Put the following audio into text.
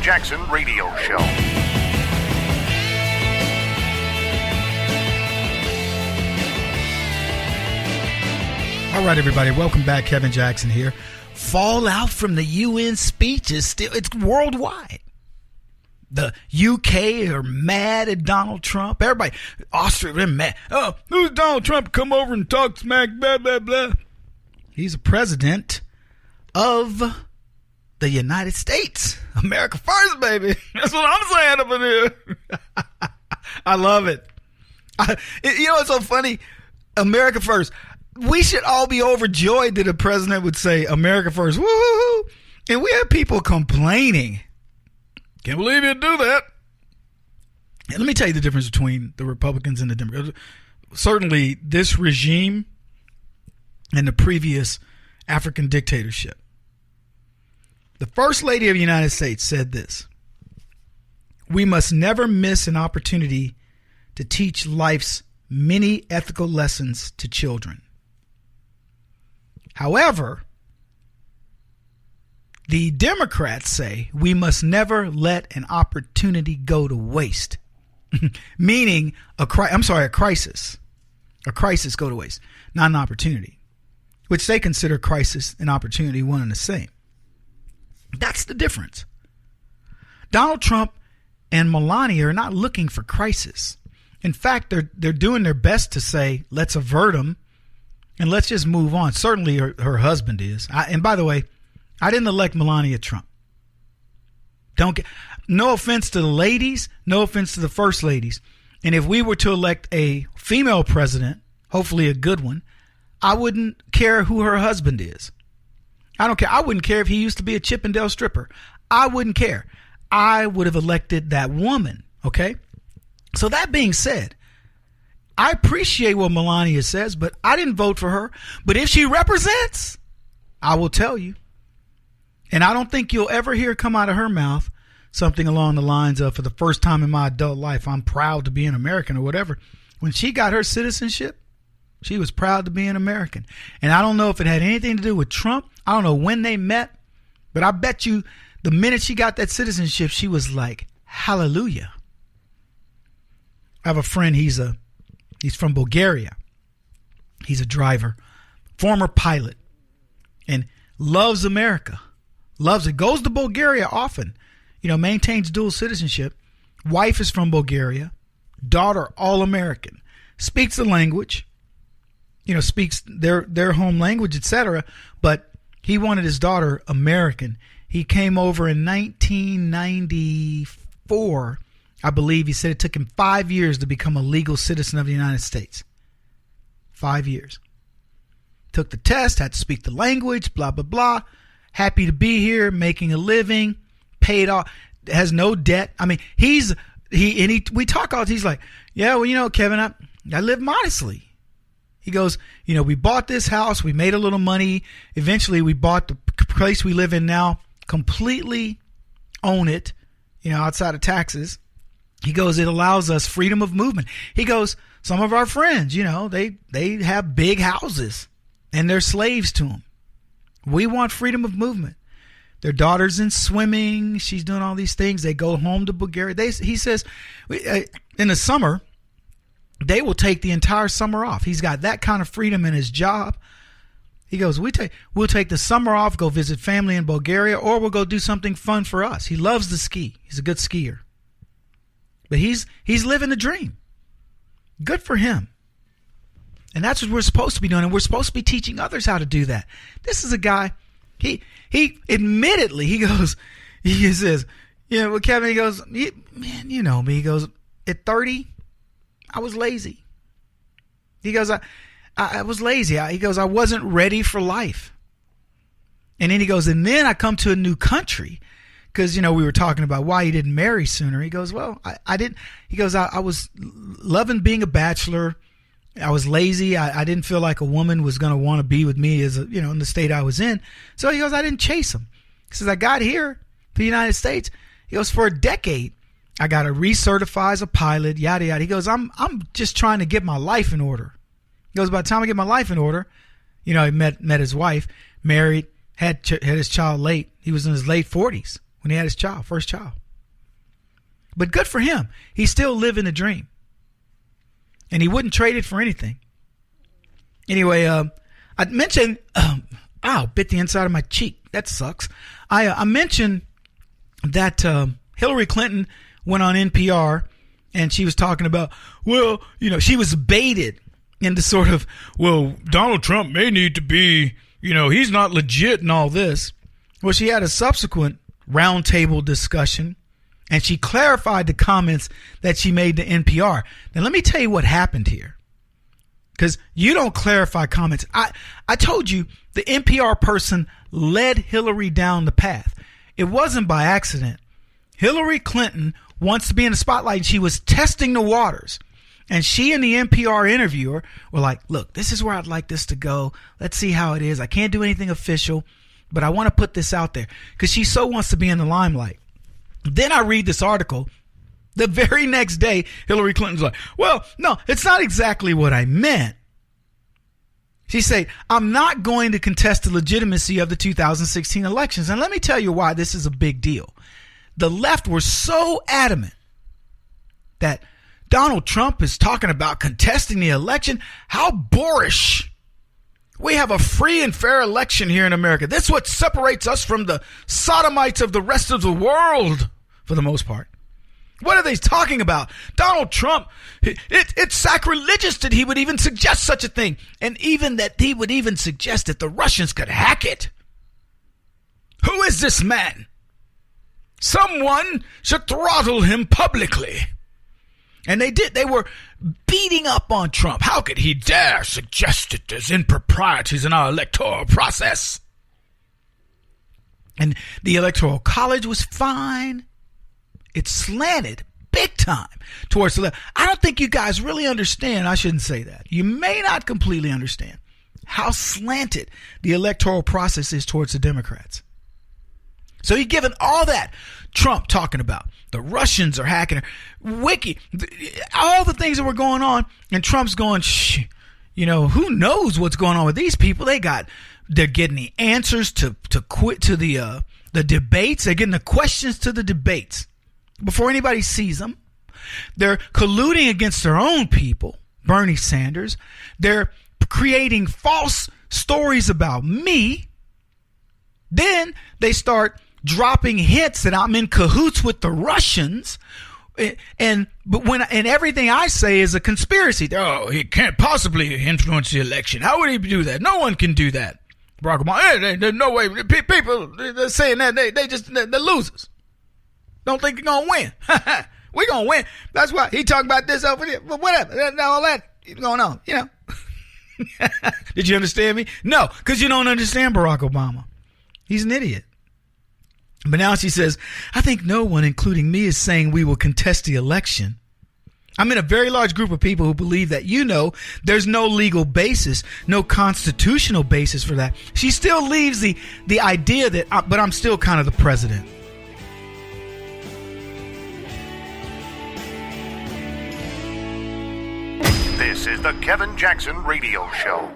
Jackson Radio Show. All right, everybody, welcome back. Kevin Jackson here. Fallout from the UN speech is still, it's worldwide. The UK are mad at Donald Trump. Everybody, Austria, they're mad. Oh, who's Donald Trump? Come over and talk smack, blah, blah, blah. He's a president of the United States. America first, baby. That's what I'm saying up in here. I love it. You know what's so funny? America first. We should all be overjoyed that a president would say America first. Woo-hoo-hoo. And we have people complaining. Can't believe you'd do that. And let me tell you the difference between the Republicans and the Democrats. Certainly this regime and the previous African dictatorship. The First Lady of the United States said this: "We must never miss an opportunity to teach life's many ethical lessons to children. However, the Democrats say we must never let an opportunity go to waste." Meaning a crisis. A crisis go to waste, not an opportunity, which they consider crisis and opportunity one and the same. That's the difference. Donald Trump and Melania are not looking for crisis. In fact, they're doing their best to say, let's avert them and let's just move on. Certainly her husband is. And by the way, I didn't elect Melania Trump. No offense to the ladies, no offense to the first ladies. And if we were to elect a female president, hopefully a good one, I wouldn't care who her husband is. I don't care. I wouldn't care if he used to be a Chippendale stripper. I wouldn't care. I would have elected that woman. Okay. So that being said, I appreciate what Melania says, but I didn't vote for her. But if she represents, I will tell you. And I don't think you'll ever hear come out of her mouth something along the lines of, for the first time in my adult life, I'm proud to be an American or whatever. When she got her citizenship, she was proud to be an American. And I don't know if it had anything to do with Trump. I don't know when they met, but I bet you the minute she got that citizenship, she was like, hallelujah. I have a friend. He's from Bulgaria. He's a driver, former pilot, and loves America. Loves it. Goes to Bulgaria often. Maintains dual citizenship. Wife is from Bulgaria. Daughter, all American. Speaks the language. Speaks their home language, etc. But he wanted his daughter American. He came over in 1994. I believe he said it took him 5 years to become a legal citizen of the United States. 5 years. Took the test, had to speak the language, blah, blah, blah. Happy to be here, making a living, paid off, has no debt. I mean, we talk all, he's like, yeah, well, Kevin, I live modestly. He goes, we bought this house, we made a little money. Eventually we bought the place we live in now, completely own it, outside of taxes. He goes, it allows us freedom of movement. He goes, some of our friends, they have big houses and they're slaves to them. We want freedom of movement. Their daughter's in swimming. She's doing all these things. They go home to Bulgaria. He says in the summer, they will take the entire summer off. He's got that kind of freedom in his job. He goes, we'll take the summer off, go visit family in Bulgaria, or we'll go do something fun for us. He loves to ski. He's a good skier. But he's living the dream. Good for him. And that's what we're supposed to be doing. And we're supposed to be teaching others how to do that. This is a guy, he admittedly, he says, well, Kevin, he goes, man, you know me. He goes, at 30, I was lazy. He goes, I was lazy. He goes, I wasn't ready for life. And then he goes, and then I come to a new country. Because, we were talking about why he didn't marry sooner. He goes, well, I didn't. He goes, I was loving being a bachelor. I was lazy. I didn't feel like a woman was going to want to be with me as in the state I was in. So he goes, I didn't chase him. He says, I got here to the United States. He goes, for a decade, I got to recertify as a pilot, yada, yada. He goes, I'm just trying to get my life in order. He goes, by the time I get my life in order, he met his wife, married, had his child late. He was in his late 40s when he had his child, first child. But good for him. He's still living the dream. And he wouldn't trade it for anything. Anyway, I mentioned, bit the inside of my cheek. That sucks. I mentioned that Hillary Clinton went on NPR and she was talking about, well, she was baited into sort of, well, Donald Trump may need to be, he's not legit and all this. Well, she had a subsequent roundtable discussion and she clarified the comments that she made to NPR. Now, let me tell you what happened here. Because you don't clarify comments. I told you the NPR person led Hillary down the path. It wasn't by accident. Hillary Clinton wants to be in the spotlight. And she was testing the waters. And she and the NPR interviewer were like, look, this is where I'd like this to go. Let's see how it is. I can't do anything official, but I want to put this out there. Because she so wants to be in the limelight. Then I read this article. The very next day, Hillary Clinton's like, well, no, it's not exactly what I meant. She said, I'm not going to contest the legitimacy of the 2016 elections. And let me tell you why this is a big deal. The left were so adamant that Donald Trump is talking about contesting the election. How boorish. We have a free and fair election here in America. That's what separates us from the sodomites of the rest of the world, for the most part. What are they talking about? Donald Trump, it's sacrilegious that he would even suggest such a thing. And even that he would even suggest that the Russians could hack it. Who is this man? Someone should throttle him publicly. And they did. They were beating up on Trump. How could he dare suggest that there's improprieties in our electoral process? And the Electoral College was fine. It slanted big time towards the left. I don't think you guys really understand. I shouldn't say that. You may not completely understand how slanted the electoral process is towards the Democrats. So you're given all that. Trump talking about the Russians are hacking her, Wiki, all the things that were going on, and Trump's going, who knows what's going on with these people? They're getting the answers to quit to the debates. They're getting the questions to the debates before anybody sees them. They're colluding against their own people, Bernie Sanders. They're creating false stories about me. Then they start dropping hints that I'm in cahoots with the Russians. And everything I say is a conspiracy. Oh, he can't possibly influence the election. How would he do that? No one can do that. Barack Obama, hey, there's no way. People, they're saying that they're losers. Don't think you're going to win. We're going to win. That's why he talking about this over there. But whatever. All that going on, Did you understand me? No, because you don't understand Barack Obama. He's an idiot. But now she says, I think no one, including me, is saying we will contest the election. I'm in a very large group of people who believe that, there's no legal basis, no constitutional basis for that. She still leaves the idea that, but I'm still kind of the president. This is the Kevin Jackson Radio Show.